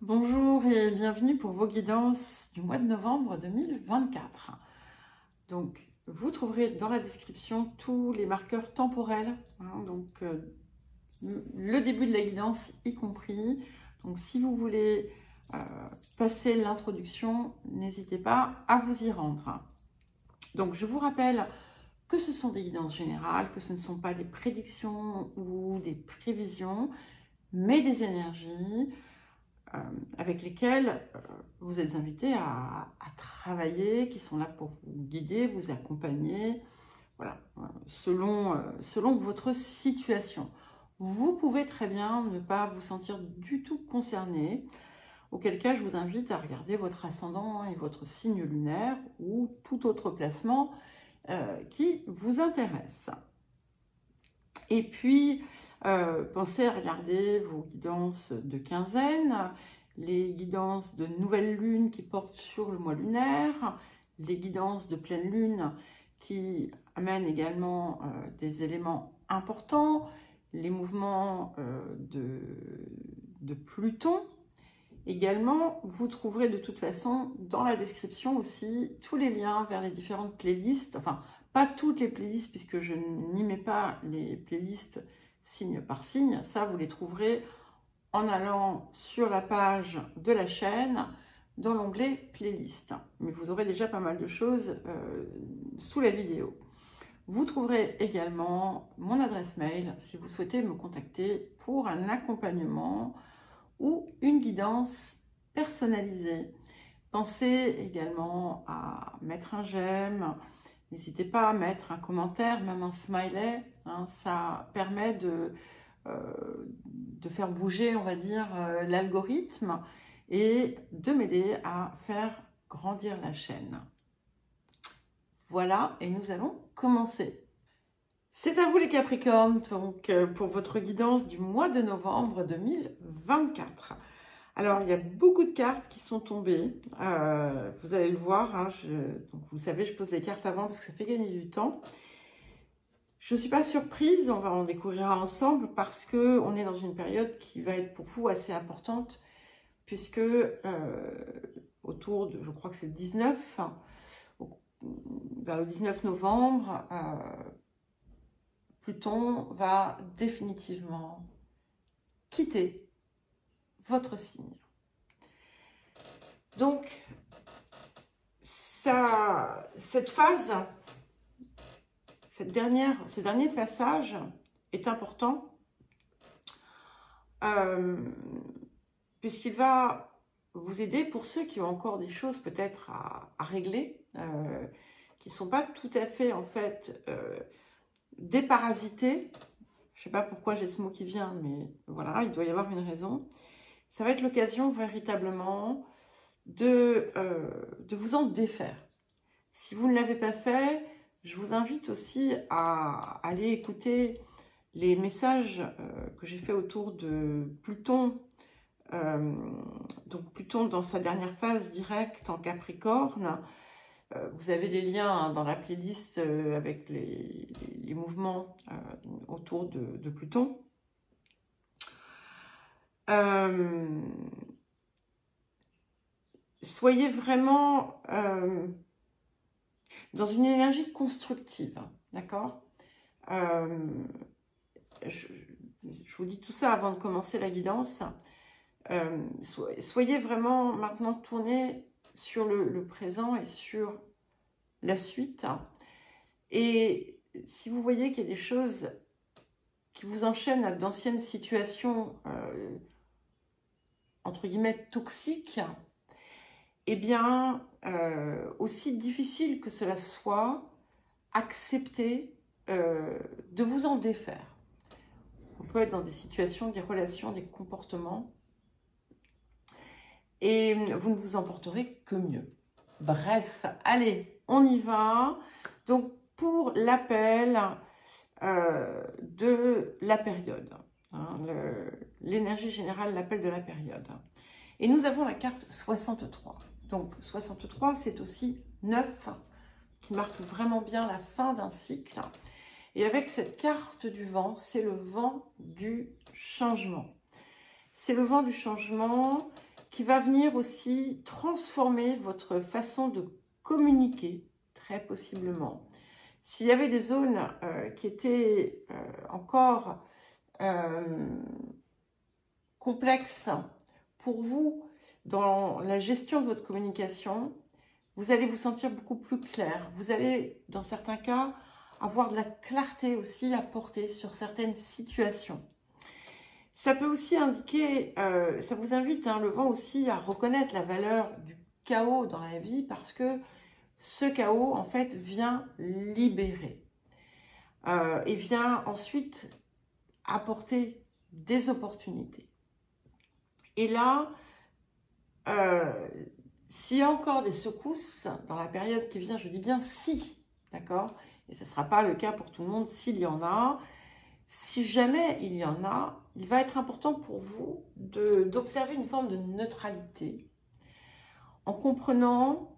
Bonjour et bienvenue pour vos guidances du mois de novembre 2024. Donc, vous trouverez dans la description tous les marqueurs temporels, le début de la guidance y compris. Donc, si vous voulez passer l'introduction, n'hésitez pas à vous y rendre. Donc, je vous rappelle que ce sont des guidances générales, que ce ne sont pas des prédictions ou des prévisions, mais des énergies avec lesquels vous êtes invités à travailler, qui sont là pour vous guider, vous accompagner, voilà, selon votre situation. Vous pouvez très bien ne pas vous sentir du tout concerné, auquel cas je vous invite à regarder votre ascendant et votre signe lunaire ou tout autre placement qui vous intéresse. Et puis, pensez à regarder vos guidances de quinzaine, les guidances de nouvelle lune qui portent sur le mois lunaire, les guidances de pleine lune qui amènent également des éléments importants, les mouvements de Pluton. Également, vous trouverez de toute façon dans la description aussi tous les liens vers les différentes playlists, enfin pas toutes les playlists puisque je n'y mets pas les playlists signe par signe, ça vous les trouverez en allant sur la page de la chaîne dans l'onglet playlist. Mais vous aurez déjà pas mal de choses sous la vidéo. Vous trouverez également mon adresse mail si vous souhaitez me contacter pour un accompagnement ou une guidance personnalisée. Pensez également à mettre un j'aime, n'hésitez pas à mettre un commentaire, même un smiley, hein, ça permet de faire bouger, on va dire, l'algorithme et de m'aider à faire grandir la chaîne. Voilà, et nous allons commencer. C'est à vous les Capricornes, donc pour votre guidance du mois de novembre 2024. Alors, il y a beaucoup de cartes qui sont tombées, vous allez le voir, hein, donc vous savez, je pose les cartes avant parce que ça fait gagner du temps. Je ne suis pas surprise, on va en découvrir ensemble parce qu'on est dans une période qui va être pour vous assez importante puisque autour de, je crois que c'est le 19, vers le 19 novembre, Pluton va définitivement quitter votre signe. Donc, cette phase, ce dernier passage est important puisqu'il va vous aider pour ceux qui ont encore des choses peut-être à régler, qui ne sont pas tout à fait en fait déparasités. Je ne sais pas pourquoi j'ai ce mot qui vient, mais voilà, il doit y avoir une raison. Ça va être l'occasion véritablement de vous en défaire. Si vous ne l'avez pas fait, je vous invite aussi à aller écouter les messages que j'ai fait autour de Pluton. Donc Pluton dans sa dernière phase directe en Capricorne. Vous avez les liens dans la playlist avec les mouvements autour de Pluton. Soyez vraiment dans une énergie constructive, d'accord? Je vous dis tout ça avant de commencer la guidance. Soyez vraiment maintenant tournés sur le présent et sur la suite. Et si vous voyez qu'il y a des choses qui vous enchaînent à d'anciennes situations, entre guillemets, toxiques, eh bien, aussi difficile que cela soit, acceptez de vous en défaire. On peut être dans des situations, des relations, des comportements, et vous ne vous en porterez que mieux. Bref, allez, on y va. Donc, pour l'appel de la période, hein, l'énergie générale, l'appel de la période. Et nous avons la carte 63. Donc, 63, c'est aussi 9, qui marque vraiment bien la fin d'un cycle. Et avec cette carte du vent, c'est le vent du changement. C'est le vent du changement qui va venir aussi transformer votre façon de communiquer, très possiblement. S'il y avait des zones qui étaient encore complexes pour vous dans la gestion de votre communication, vous allez vous sentir beaucoup plus clair. Vous allez, dans certains cas, avoir de la clarté aussi à porter sur certaines situations. Ça peut aussi indiquer, ça vous invite, le vent aussi, à reconnaître la valeur du chaos dans la vie, parce que ce chaos, en fait, vient libérer et vient ensuite apporter des opportunités. Et là, s'il y a encore des secousses dans la période qui vient, je dis bien si, d'accord? Et ce ne sera pas le cas pour tout le monde s'il y en a. Si jamais il y en a, il va être important pour vous d'observer une forme de neutralité en comprenant,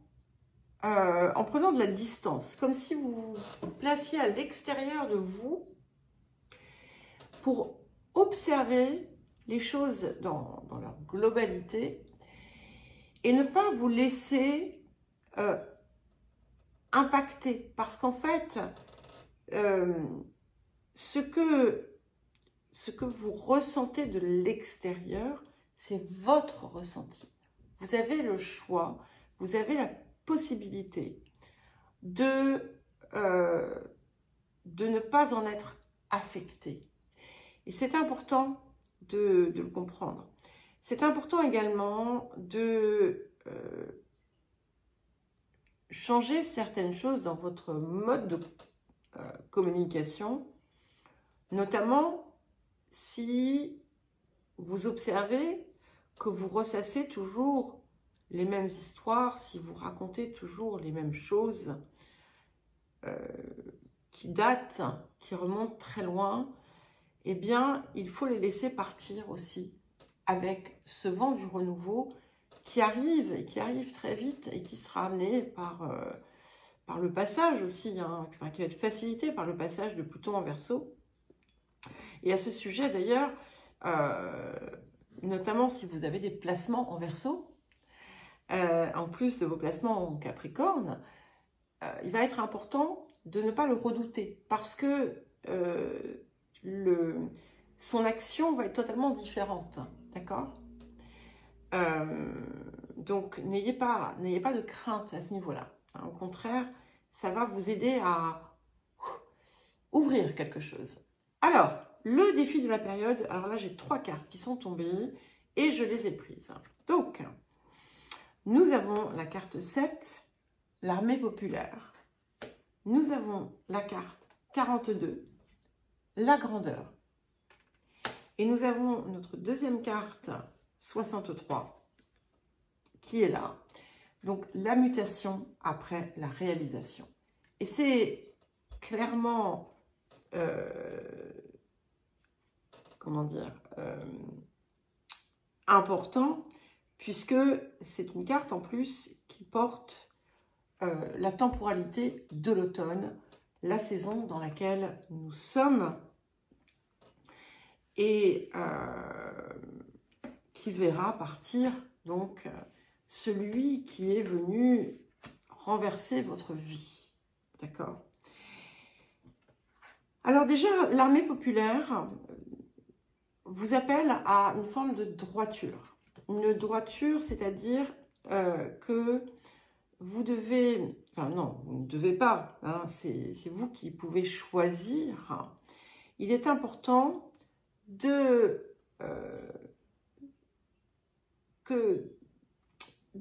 en prenant de la distance, comme si vous vous placiez à l'extérieur de vous pour observer les choses dans leur globalité et ne pas vous laisser impacter. Parce qu'en fait, ce que vous ressentez de l'extérieur, c'est votre ressenti. Vous avez le choix, vous avez la possibilité de ne pas en être affecté. Et c'est important de le comprendre. C'est important également de changer certaines choses dans votre mode de communication, notamment si vous observez que vous ressassez toujours les mêmes histoires, si vous racontez toujours les mêmes choses qui datent, qui remontent très loin, eh bien, il faut les laisser partir aussi avec ce vent du renouveau qui arrive et qui arrive très vite et qui sera amené par le passage aussi, enfin, qui va être facilité par le passage de Pluton en Verseau. Et à ce sujet d'ailleurs, notamment si vous avez des placements en Verseau, en plus de vos placements en Capricorne, il va être important de ne pas le redouter parce que son action va être totalement différente, d'accord? Donc, n'ayez pas de crainte à ce niveau-là. Au contraire, ça va vous aider à ouvrir quelque chose. Alors, le défi de la période, alors là, j'ai 3 cartes qui sont tombées et je les ai prises. Donc, nous avons la carte 7, l'armée populaire. Nous avons la carte 42, la grandeur. Et nous avons notre deuxième carte, 63, qui est là. Donc, la mutation après la réalisation. Et c'est clairement, comment dire, important, puisque c'est une carte en plus qui porte la temporalité de l'automne, la saison dans laquelle nous sommes, et qui verra partir donc celui qui est venu renverser votre vie. D'accord? Alors déjà, l'armée populaire vous appelle à une forme de droiture. Une droiture, c'est-à-dire que vous devez... Enfin non, vous ne devez pas, hein, c'est vous qui pouvez choisir. Il est important de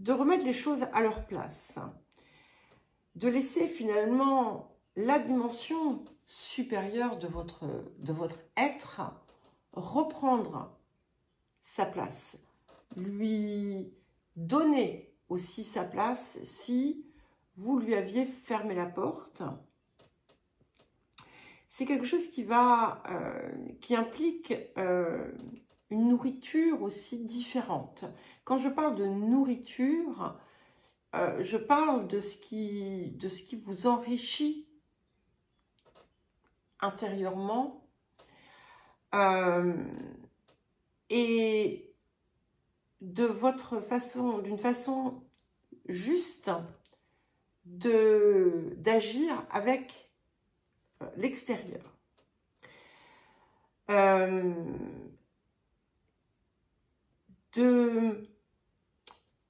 remettre les choses à leur place, de laisser finalement la dimension supérieure de votre être reprendre sa place, lui donner aussi sa place si vous lui aviez fermé la porte. C'est quelque chose qui implique une nourriture aussi différente. Quand je parle de nourriture, je parle de ce qui vous enrichit intérieurement et d'une façon juste d'agir avec l'extérieur.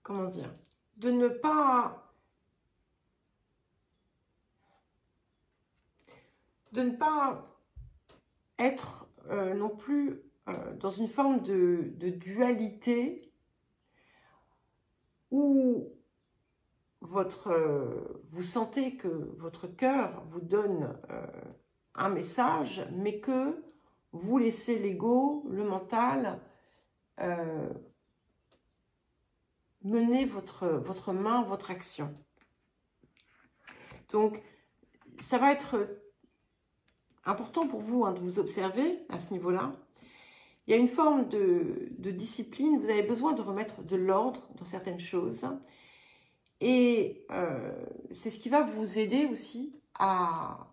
Comment dire, de ne pas être non plus dans une forme de dualité où vous sentez que votre cœur vous donne un message, mais que vous laissez l'ego, le mental, mener votre main, votre action. Donc, ça va être important pour vous de vous observer à ce niveau-là. Il y a une forme de discipline, vous avez besoin de remettre de l'ordre dans certaines choses. Et c'est ce qui va vous aider aussi à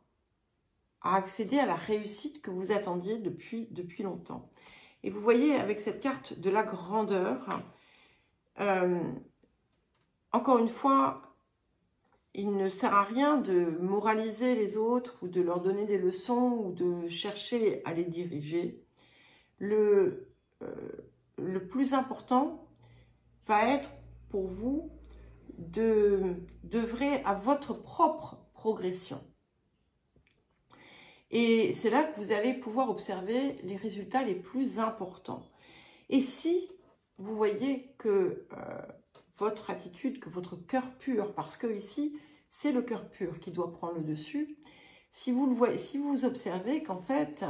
accéder à la réussite que vous attendiez depuis longtemps. Et vous voyez avec cette carte de la grandeur, encore une fois, il ne sert à rien de moraliser les autres ou de leur donner des leçons ou de chercher à les diriger. Le plus important va être pour vous d'œuvrer à votre propre progression. Et c'est là que vous allez pouvoir observer les résultats les plus importants. Et si vous voyez que votre attitude, que votre cœur pur, parce que ici, c'est le cœur pur qui doit prendre le dessus, si vous le voyez, si vous observez qu'en fait,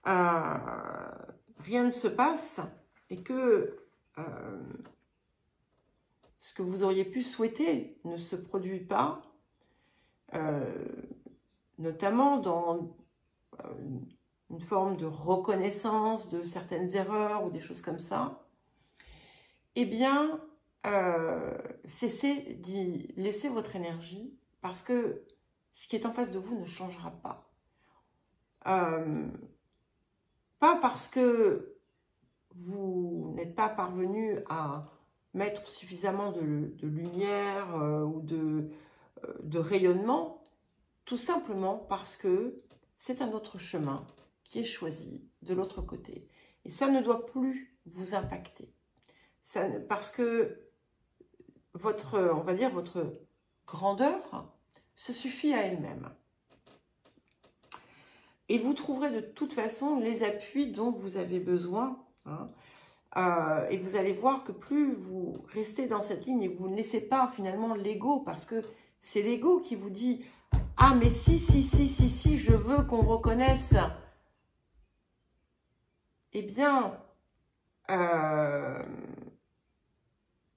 rien ne se passe et que ce que vous auriez pu souhaiter ne se produit pas, notamment dans une forme de reconnaissance de certaines erreurs ou des choses comme ça, eh bien, cessez d'y laisser votre énergie parce que ce qui est en face de vous ne changera pas. Pas parce que vous n'êtes pas parvenu à mettre suffisamment de lumière ou de rayonnement, tout simplement parce que c'est un autre chemin qui est choisi de l'autre côté. Et ça ne doit plus vous impacter. Parce que on va dire, votre grandeur se suffit à elle-même. Et vous trouverez de toute façon les appuis dont vous avez besoin. Et vous allez voir que plus vous restez dans cette ligne et vous ne laissez pas finalement l'ego, parce que c'est l'ego qui vous dit « Ah, mais si, je veux qu'on reconnaisse. » Eh bien,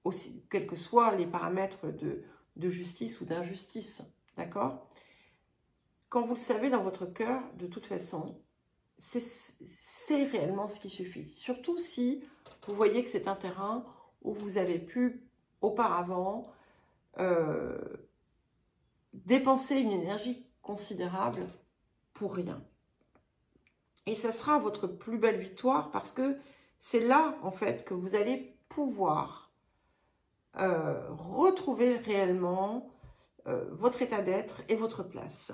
aussi, quels que soient les paramètres de justice ou d'injustice, d'accord ? Quand vous le savez dans votre cœur, de toute façon, c'est réellement ce qui suffit. Surtout si vous voyez que c'est un terrain où vous avez pu auparavant dépenser une énergie considérable pour rien. Et ça sera votre plus belle victoire parce que c'est là, en fait, que vous allez pouvoir retrouver réellement votre état d'être et votre place.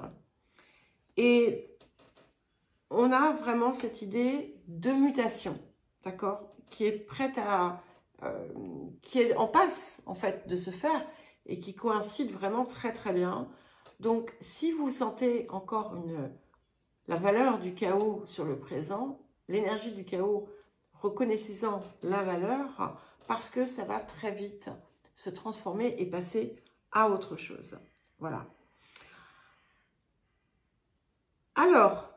Et on a vraiment cette idée de mutation, d'accord, qui est prête à... qui est en passe, en fait, de se faire et qui coïncide vraiment très, très bien. Donc, si vous sentez encore la valeur du chaos sur le présent, l'énergie du chaos, reconnaissez-en la valeur parce que ça va très vite se transformer et passer à autre chose. Voilà. Alors,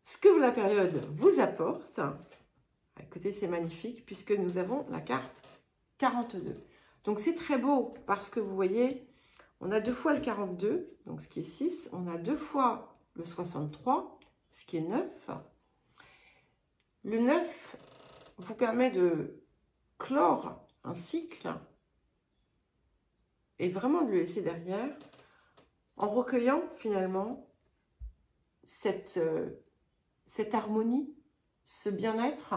ce que la période vous apporte, écoutez, c'est magnifique puisque nous avons la carte 42. Donc, c'est très beau parce que vous voyez, on a 2 fois le 42, donc ce qui est 6. On a 2 fois le 63, ce qui est 9. Le 9 vous permet de clore un cycle et vraiment de le laisser derrière en recueillant finalement cette harmonie, ce bien-être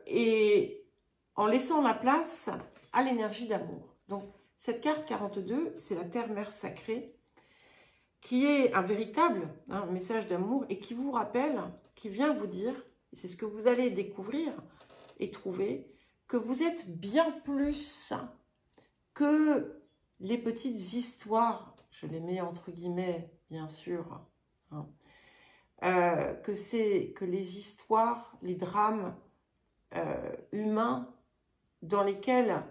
et en laissant la place à l'énergie d'amour. Donc, cette carte 42, c'est la Terre-Mère sacrée, qui est un véritable message d'amour et qui vous rappelle, qui vient vous dire, et c'est ce que vous allez découvrir et trouver, que vous êtes bien plus que les petites histoires, je les mets entre guillemets, bien sûr, que les histoires, les drames humains dans lesquels,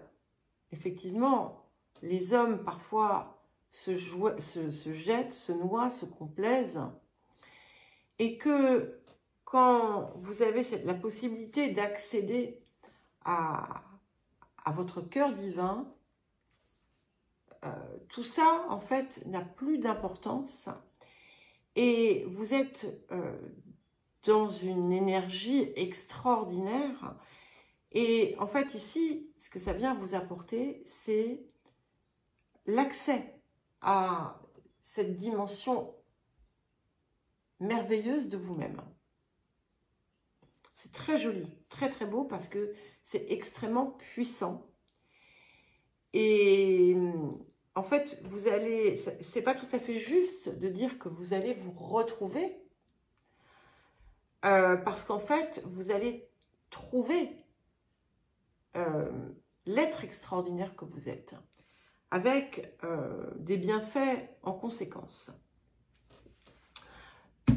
effectivement, les hommes parfois se jettent, se noient, se complaisent, et que quand vous avez la possibilité d'accéder à votre cœur divin, tout ça, en fait, n'a plus d'importance, et vous êtes dans une énergie extraordinaire. Et en fait, ici, ce que ça vient vous apporter, c'est l'accès à cette dimension merveilleuse de vous-même. C'est très joli, très très beau, parce que c'est extrêmement puissant. Et en fait, vous allez, c'est pas tout à fait juste de dire que vous allez vous retrouver, parce qu'en fait, vous allez trouver l'être extraordinaire que vous êtes, avec des bienfaits en conséquence.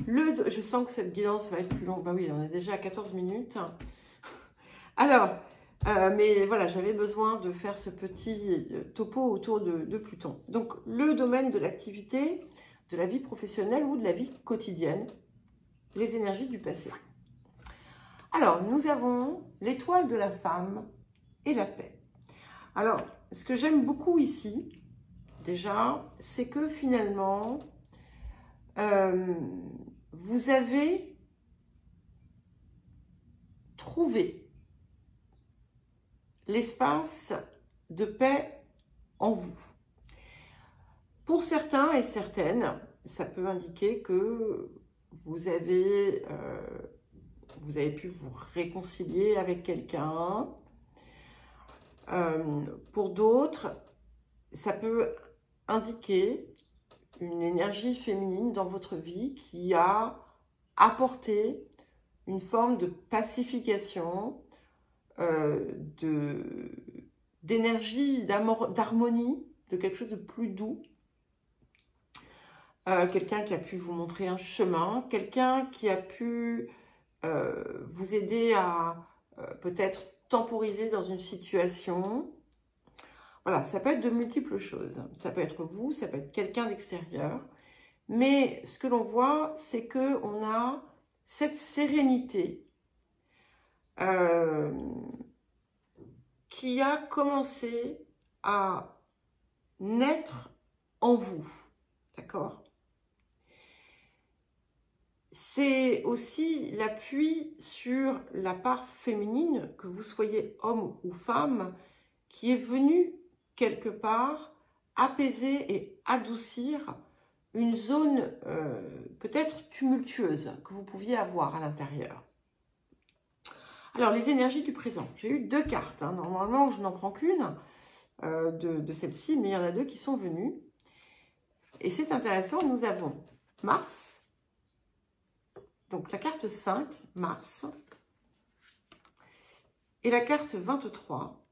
Je sens que cette guidance va être plus longue. Bah oui, on est déjà à 14 minutes. Alors, mais voilà, j'avais besoin de faire ce petit topo autour de Pluton. Donc, le domaine de l'activité, de la vie professionnelle ou de la vie quotidienne, les énergies du passé. Alors, nous avons l'étoile de la femme et la paix. Alors, ce que j'aime beaucoup ici, déjà, c'est que finalement, vous avez trouvé l'espace de paix en vous. Pour certains et certaines, ça peut indiquer que vous avez pu vous réconcilier avec quelqu'un. Pour d'autres, ça peut indiquer une énergie féminine dans votre vie qui a apporté une forme de pacification, d'énergie, d'harmonie, de quelque chose de plus doux. Quelqu'un qui a pu vous montrer un chemin, quelqu'un qui a pu vous aider à peut-être temporiser dans une situation. Voilà, ça peut être de multiples choses. Ça peut être vous, ça peut être quelqu'un d'extérieur. Mais ce que l'on voit, c'est qu'on a cette sérénité qui a commencé à naître en vous. D'accord ? C'est aussi l'appui sur la part féminine, que vous soyez homme ou femme, qui est venue quelque part apaiser et adoucir une zone peut-être tumultueuse que vous pouviez avoir à l'intérieur. Alors, les énergies du présent. J'ai eu deux cartes. Normalement, je n'en prends qu'une de celle-ci, mais il y en a deux qui sont venues. Et c'est intéressant, nous avons Mars. Donc, la carte 5, Mars, et la carte 23,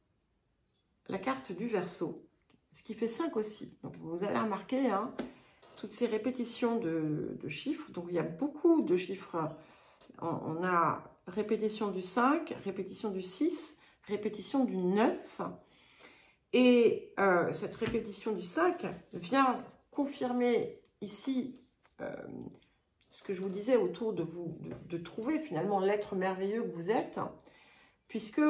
la carte du Verseau, ce qui fait 5 aussi. Donc, vous allez remarquer toutes ces répétitions de chiffres. Donc, il y a beaucoup de chiffres. On a répétition du 5, répétition du 6, répétition du 9. Et cette répétition du 5 vient confirmer ici ce que je vous disais autour de vous, de trouver finalement l'être merveilleux que vous êtes, puisque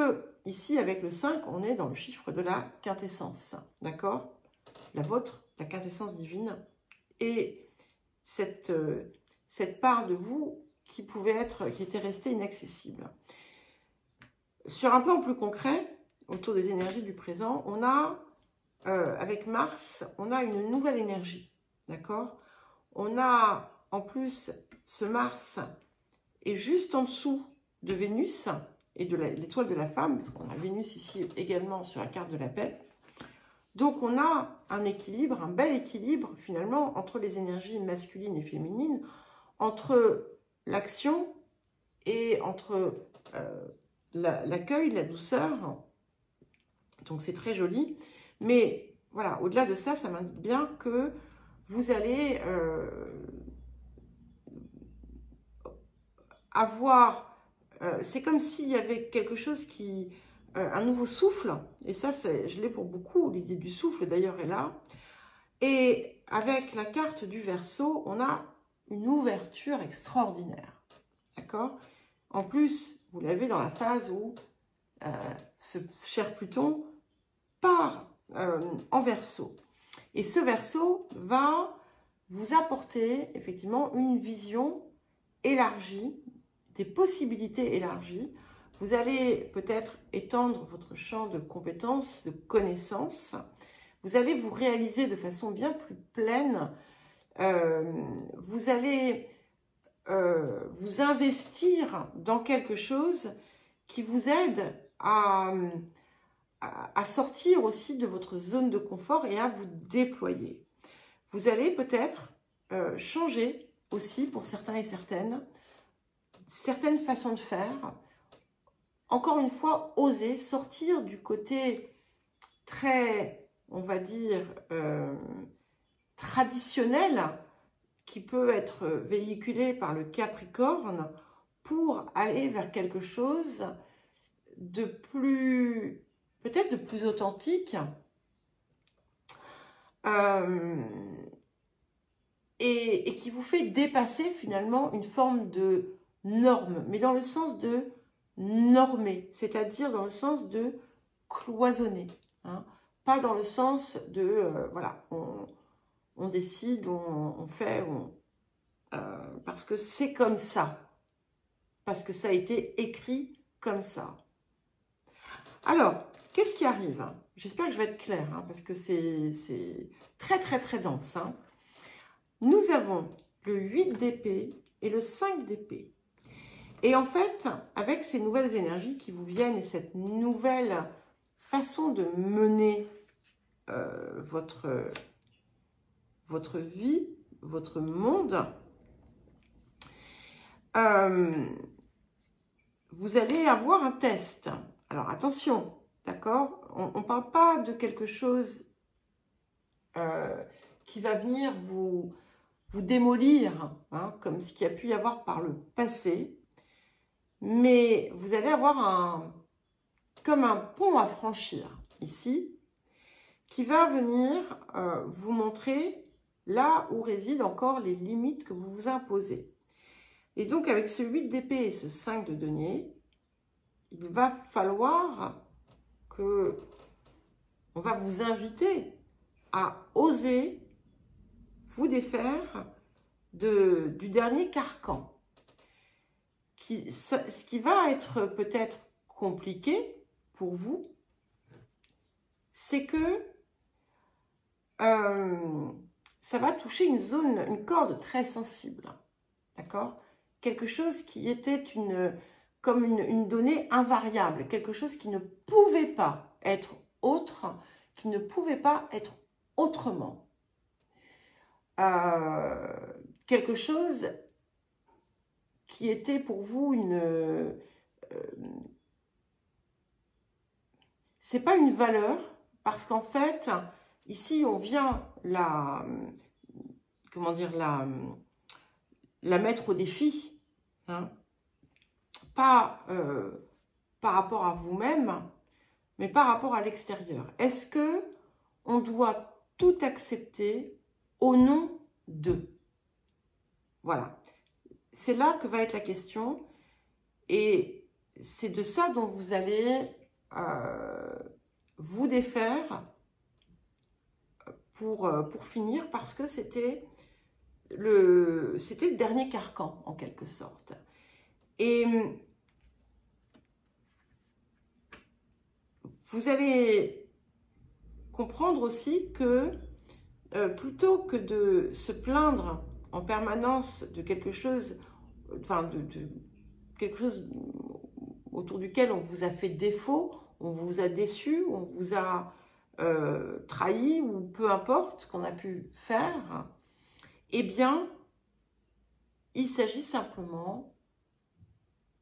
ici, avec le 5, on est dans le chiffre de la quintessence, d'accord? La vôtre, la quintessence divine, et cette part de vous qui était restée inaccessible. Sur un plan plus concret, autour des énergies du présent, on a, avec Mars, on a une nouvelle énergie, d'accord? On a, en plus, ce Mars est juste en dessous de Vénus, et de l'étoile de la femme, parce qu'on a Vénus ici également sur la carte de la paix. Donc on a un équilibre, un bel équilibre finalement entre les énergies masculines et féminines, entre l'action et entre l'accueil, la douceur. Donc c'est très joli. Mais voilà, au-delà de ça, ça m'indique bien que vous allez avoir... c'est comme s'il y avait quelque chose qui... un nouveau souffle. Et ça, je l'ai pour beaucoup. L'idée du souffle, d'ailleurs, est là. Et avec la carte du Verseau, on a une ouverture extraordinaire. D'accord? En plus, vous l'avez dans la phase où ce cher Pluton part en Verseau. Et ce Verseau va vous apporter effectivement une vision élargie, des possibilités élargies. Vous allez peut-être étendre votre champ de compétences, de connaissances. Vous allez vous réaliser de façon bien plus pleine. Vous allez vous investir dans quelque chose qui vous aide à sortir aussi de votre zone de confort et à vous déployer. Vous allez peut-être changer aussi pour certains et certaines façons de faire. Encore une fois, oser sortir du côté très, on va dire, traditionnel qui peut être véhiculé par le Capricorne pour aller vers quelque chose de plus, peut-être de plus authentique et qui vous fait dépasser finalement une forme de norme, mais dans le sens de normer, c'est-à-dire dans le sens de cloisonner, hein, pas dans le sens de, voilà, on décide, on fait, parce que c'est comme ça, parce que ça a été écrit comme ça. Alors, qu'est-ce qui arrive? J'espère que je vais être claire, hein, parce que c'est très, très, très dense. Hein. Nous avons le 8 d'épée et le 5 d'épée. Et en fait, avec ces nouvelles énergies qui vous viennent et cette nouvelle façon de mener votre vie, votre monde, vous allez avoir un test. Alors attention, d'accord? On ne parle pas de quelque chose qui va venir vous démolir, hein, comme ce qu'il y a pu y avoir par le passé. Mais vous allez avoir comme un pont à franchir ici, qui va venir vous montrer là où résident encore les limites que vous vous imposez. Et donc avec ce 8 d'épée et ce 5 de denier, il va falloir que on va vous inviter à oser vous défaire du dernier carcan. Ce qui va être peut-être compliqué pour vous, c'est que ça va toucher une corde très sensible, d'accord? Quelque chose qui était comme une donnée invariable, quelque chose qui ne pouvait pas être autre, qui ne pouvait pas être autrement. Quelque chose qui était pour vous c'est pas une valeur, parce qu'en fait, ici, on vient la mettre au défi, hein, pas par rapport à vous-même, mais par rapport à l'extérieur. Est-ce que on doit tout accepter au nom d'eux? Voilà. C'est là que va être la question. Et c'est de ça dont vous allez vous défaire pour finir, parce que c'était le dernier carcan, en quelque sorte. Et vous allez comprendre aussi que plutôt que de se plaindre en permanence de quelque chose, enfin de quelque chose autour duquel on vous a fait défaut, on vous a déçu, on vous a trahi, ou peu importe ce qu'on a pu faire, eh bien, il s'agit simplement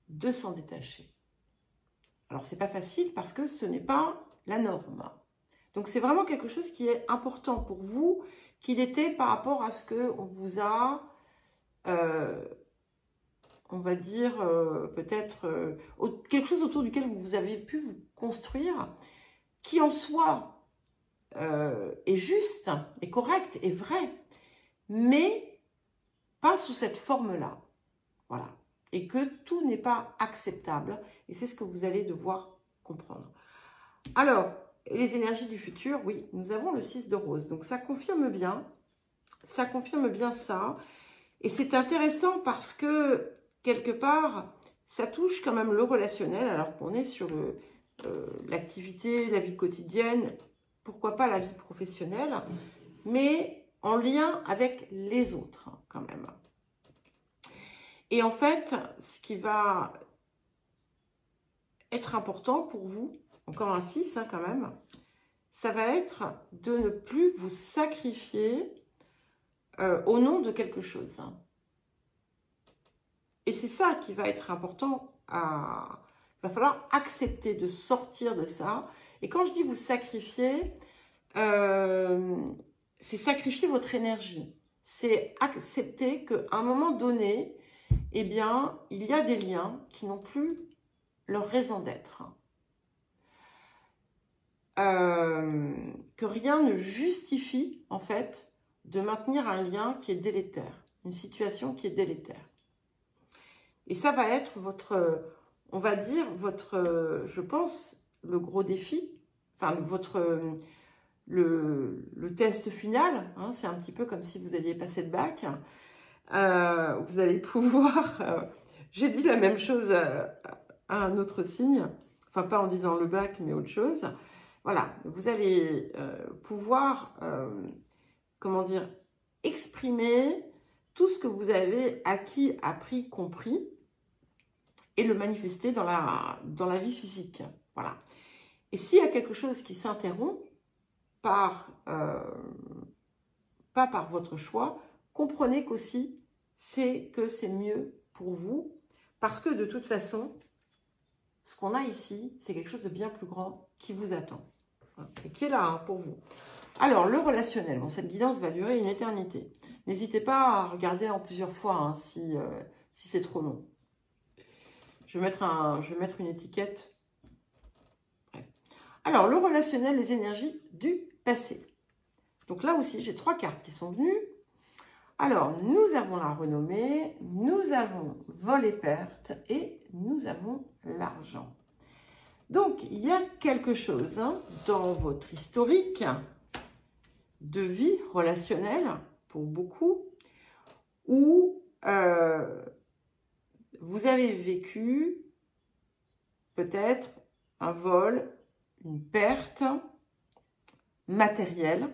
de s'en détacher. Alors, ce n'est pas facile parce que ce n'est pas la norme. Donc, c'est vraiment quelque chose qui est important pour vous, qu'il était par rapport à ce qu'on vous a, on va dire, peut-être quelque chose autour duquel vous avez pu vous construire, qui en soi est juste, est correct, est vrai, mais pas sous cette forme-là. Voilà. Et que tout n'est pas acceptable. Et c'est ce que vous allez devoir comprendre. Alors, les énergies du futur, oui, nous avons le 6 de rose. Donc, ça confirme bien. Ça confirme bien ça. Et c'est intéressant parce que, quelque part, ça touche quand même le relationnel, alors qu'on est sur l'activité, la vie quotidienne, pourquoi pas la vie professionnelle, mais en lien avec les autres, quand même. Et en fait, ce qui va être important pour vous, encore un 6 hein, quand même, ça va être de ne plus vous sacrifier au nom de quelque chose. Et c'est ça qui va être important. Il va falloir accepter de sortir de ça. Et quand je dis vous sacrifier, c'est sacrifier votre énergie. C'est accepter qu'à un moment donné, eh bien, il y a des liens qui n'ont plus leur raison d'être. Que rien ne justifie, en fait, de maintenir un lien qui est délétère, une situation qui est délétère. Et ça va être votre, on va dire, votre, je pense, le gros défi, enfin, le test final, hein, c'est un petit peu comme si vous aviez passé le bac. Vous allez pouvoir, j'ai dit la même chose à un autre signe, enfin pas en disant le bac, mais autre chose. Voilà, vous allez pouvoir, comment dire, exprimer tout ce que vous avez acquis, appris, compris, et le manifester dans la vie physique. Voilà. Et s'il y a quelque chose qui s'interrompt, pas par votre choix, comprenez qu'aussi, c'est mieux pour vous, parce que de toute façon, ce qu'on a ici, c'est quelque chose de bien plus grand qui vous attend, et qui est là hein, pour vous. Alors, le relationnel, bon, cette guidance va durer une éternité. N'hésitez pas à regarder en plusieurs fois hein, si c'est trop long. Je vais mettre une étiquette. Bref. Alors, le relationnel, les énergies du passé. Donc là aussi, j'ai 3 cartes qui sont venues. Alors, nous avons la renommée, nous avons vol et perte et nous avons l'argent. Donc, il y a quelque chose hein, dans votre historique de vie relationnelle, pour beaucoup, où vous avez vécu peut-être un vol, une perte matérielle,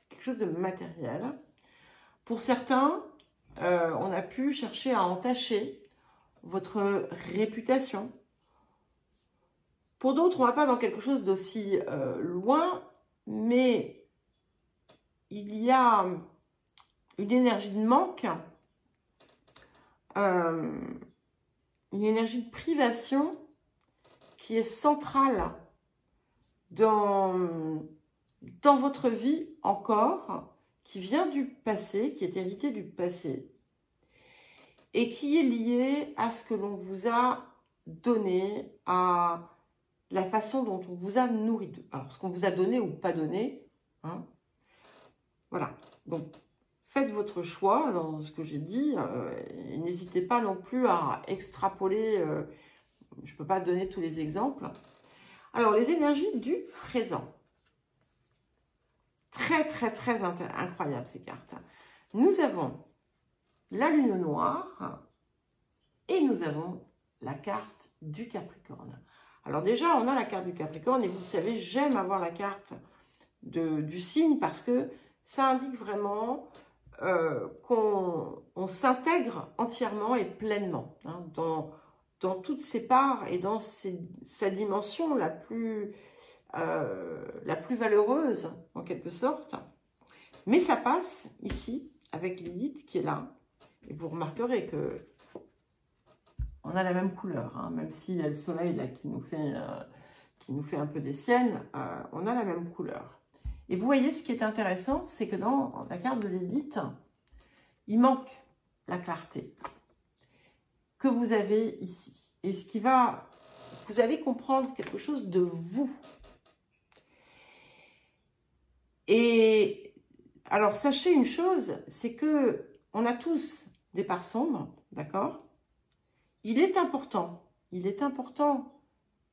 quelque chose de matériel. Pour certains, on a pu chercher à entacher votre réputation. Pour d'autres, on ne va pas dans quelque chose d'aussi loin, mais il y a une énergie de manque, une énergie de privation qui est centrale dans votre vie encore, qui vient du passé, qui est hérité du passé, et qui est lié à ce que l'on vous a donné, à la façon dont on vous a nourri. Alors, ce qu'on vous a donné ou pas donné, hein. Voilà. Donc, faites votre choix dans ce que j'ai dit. N'hésitez pas non plus à extrapoler. Je ne peux pas donner tous les exemples. Alors, les énergies du présent. Très, très, très incroyable ces cartes. Nous avons la lune noire et nous avons la carte du Capricorne. Alors déjà, on a la carte du Capricorne et vous le savez, j'aime avoir la carte du signe parce que ça indique vraiment qu'on s'intègre entièrement et pleinement hein, dans toutes ses parts et dans sa dimension la plus valeureuse, en quelque sorte. Mais ça passe ici, avec Lilith qui est là. Et vous remarquerez que on a la même couleur, hein, même s'il y a le soleil là qui nous fait un peu des siennes, on a la même couleur. Et vous voyez, ce qui est intéressant, c'est que dans la carte de Lilith, il manque la clarté que vous avez ici. Et ce qui va... Vous allez comprendre quelque chose de vous. Et alors, sachez une chose, c'est que on a tous des parts sombres, d'accord? Il est important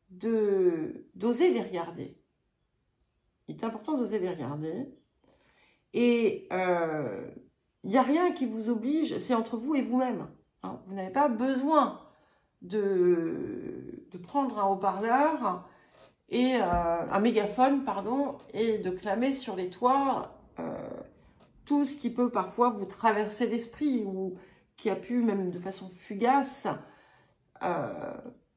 d'oser les regarder. Il est important d'oser les regarder. Et il n'y a rien qui vous oblige, c'est entre vous et vous-même. Hein. Vous n'avez pas besoin de prendre un haut-parleur et un mégaphone, pardon, et de clamer sur les toits tout ce qui peut parfois vous traverser l'esprit ou qui a pu, même de façon fugace,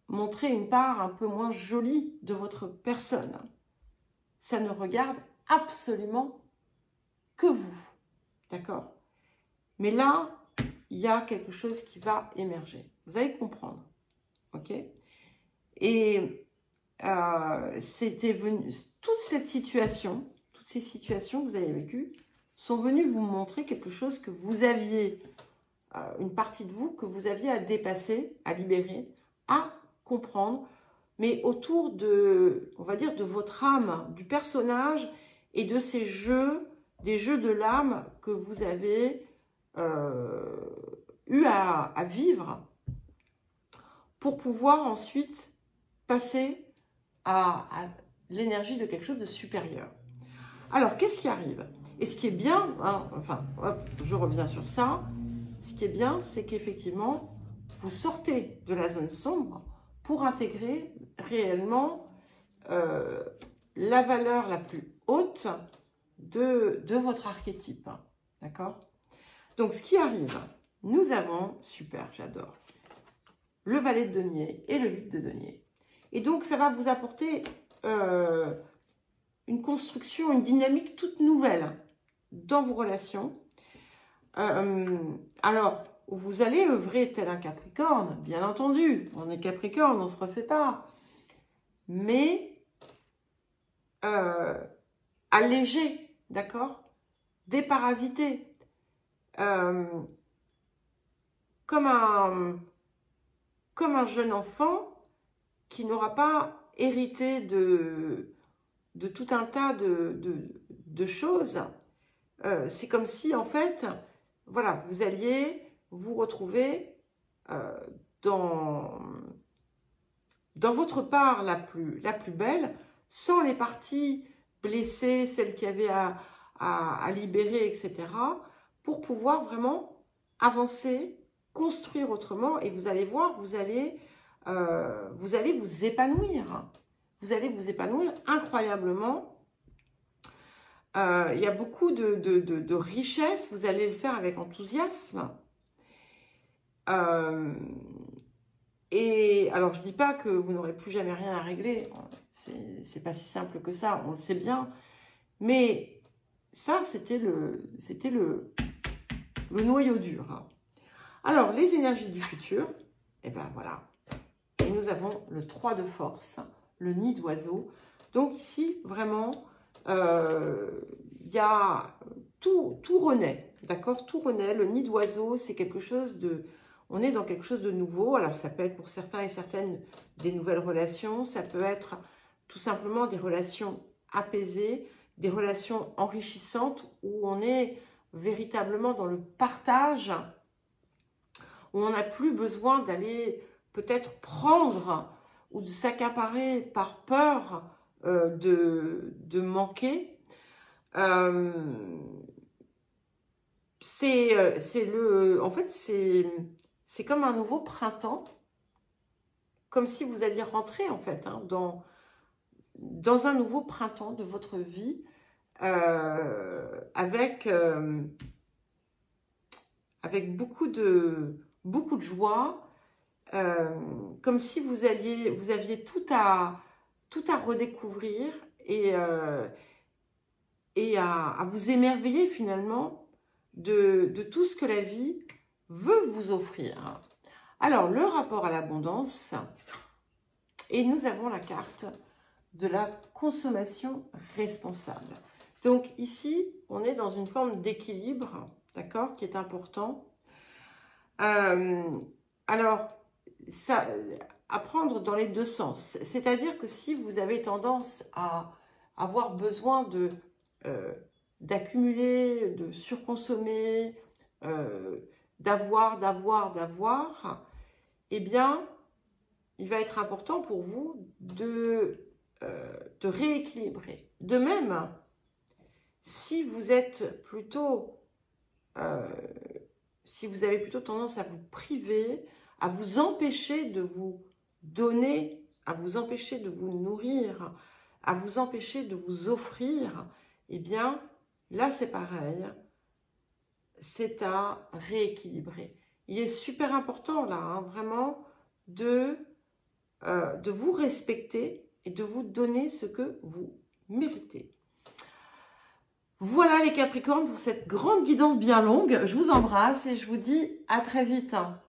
montrer une part un peu moins jolie de votre personne. Ça ne regarde absolument que vous, d'accord? Mais là, il y a quelque chose qui va émerger. Vous allez comprendre, ok? Et c'était venu, toutes ces situations que vous avez vécues, sont venues vous montrer quelque chose que vous aviez, une partie de vous que vous aviez à dépasser, à libérer, à comprendre, mais autour de, on va dire, de votre âme, du personnage et de ces jeux, des jeux de l'âme que vous avez eu à vivre pour pouvoir ensuite passer à l'énergie de quelque chose de supérieur. Alors, qu'est-ce qui arrive? Et ce qui est bien, hein, enfin, hop, je reviens sur ça, ce qui est bien, c'est qu'effectivement, vous sortez de la zone sombre pour intégrer réellement la valeur la plus haute de votre archétype. D'accord? Donc, ce qui arrive, nous avons, super, j'adore, le valet de denier et le 8 de denier. Et donc, ça va vous apporter une construction, une dynamique toute nouvelle dans vos relations. Alors, vous allez œuvrer tel un Capricorne, bien entendu. On est Capricorne, on ne se refait pas. Mais alléger, d'accord? Déparasiter. Comme un jeune enfant qui n'aura pas hérité de tout un tas de choses. C'est comme si, en fait, voilà, vous alliez vous retrouver dans votre part la plus belle, sans les parties blessées, celles qui avaient à libérer, etc., pour pouvoir vraiment avancer, construire autrement, et vous allez voir, vous allez vous épanouir. Vous allez vous épanouir incroyablement. Il y a beaucoup de richesse, vous allez le faire avec enthousiasme. Et alors, je ne dis pas que vous n'aurez plus jamais rien à régler, c'est pas si simple que ça, on le sait bien. Mais ça, c'était le noyau dur. Alors, les énergies du futur, et ben voilà. Et nous avons le 3 de force, le nid d'oiseau. Donc ici, vraiment, il y a tout renaît, d'accord? Tout renaît. Le nid d'oiseau, c'est quelque chose de... On est dans quelque chose de nouveau. Alors, ça peut être pour certains et certaines des nouvelles relations. Ça peut être tout simplement des relations apaisées, des relations enrichissantes où on est véritablement dans le partage, où on n'a plus besoin d'aller peut-être prendre ou de s'accaparer par peur de manquer. En fait, c'est comme un nouveau printemps, comme si vous alliez rentrer en fait hein, dans un nouveau printemps de votre vie avec beaucoup de joie comme si vous aviez tout à redécouvrir et à vous émerveiller finalement de tout ce que la vie veut vous offrir. Alors, le rapport à l'abondance, et nous avons la carte de la consommation responsable. Donc ici, on est dans une forme d'équilibre, d'accord, qui est important. Alors, ça, à prendre dans les deux sens. C'est-à-dire que si vous avez tendance à avoir besoin d'accumuler, de surconsommer, d'avoir, eh bien, il va être important pour vous de rééquilibrer. De même, si vous êtes plutôt, si vous avez plutôt tendance à vous priver, à vous empêcher de vous donner, à vous empêcher de vous nourrir, à vous empêcher de vous offrir, eh bien, là, c'est pareil, c'est à rééquilibrer. Il est super important, là, hein, vraiment, de vous respecter et de vous donner ce que vous méritez. Voilà les Capricornes pour cette grande guidance bien longue. Je vous embrasse et je vous dis à très vite.